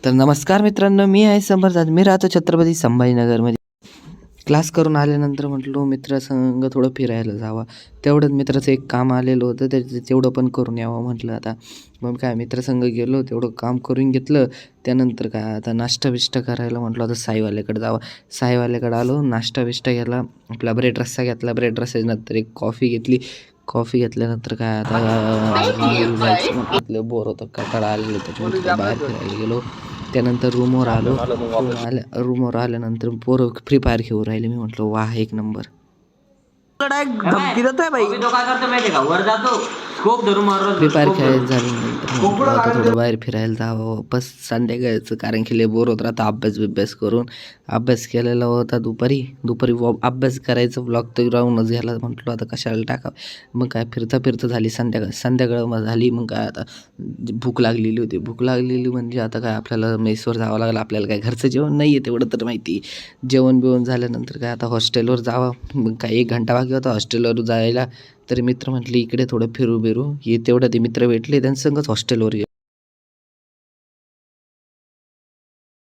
तर नमस्कार मित्रांनो, मी आहे समर्थ. मी राहतो छत्रपती संभाजीनगरमध्ये. क्लास करून आल्यानंतर म्हटलो मित्रासंग थोडं फिरायला जावं. तेवढंच मित्राचं एक काम आलेलं होतं, तेवढं पण करून यावं म्हटलं आता. मग काय मित्रासंग गेलो, तेवढं काम करून घेतलं. त्यानंतर काय आता नाश्ता-बिष्टा करायला म्हटलं आता साईवाल्याकडे जावं. साईवाल्याकडे आलो, नाश्ता-बिष्टा केला, आपला ब्रेड रस्सा घेतला. ब्रेड रस्स्यानंतर एक कॉफी घेतली. कॉफी घेतल्यानंतर काय आता जायचं म्हटलं, बोर होतं, कंटाळा आलेलं, त्याच्यानंतर बाहेर फिरायला गेलो. त्यानंतर रूमवर आलो. रूमवर आल्यानंतर पोरं फ्री फायर खेळू राहिले. मी म्हटलं वाह, एक नंबर. धमकी देतोय भाई. तो काय करतो माहिती का, वर जातो स्कोप धरून मारतो. फ्री फायर खेळायचं झाल्यानंतर म्हटलं आता थोडं बाहेर फिरायला जावं. बस संध्याकाळचं, कारण की लय बोर होत राहतं अभ्यास करून. अभ्यास केलेला होता दुपारी अभ्यास करायचं, ब्लॉग तर राहूनच घ्यायला. म्हटलं आता कशाला टाकावं. मग काय फिरता झाली संध्याकाळ मग झाली. मग काय आता भूक लागलेली होती. भूक लागलेली म्हणजे आता काय आपल्याला मेसवर जावं लागलं. आपल्याला काय घरचं जेवण नाही आहे तेवढं तर माहिती. जेवण बिवण झाल्यानंतर काय आता हॉस्टेलवर जावं. मग काय 1 घंटा बाकी होता हॉस्टेलवर जायला. तरी मित्र म्हटले इकडे थोडं फिरू बिरू. तेवढं ते मित्र भेटले, त्यांच्यासंगच हॉस्टेलवर गेलो.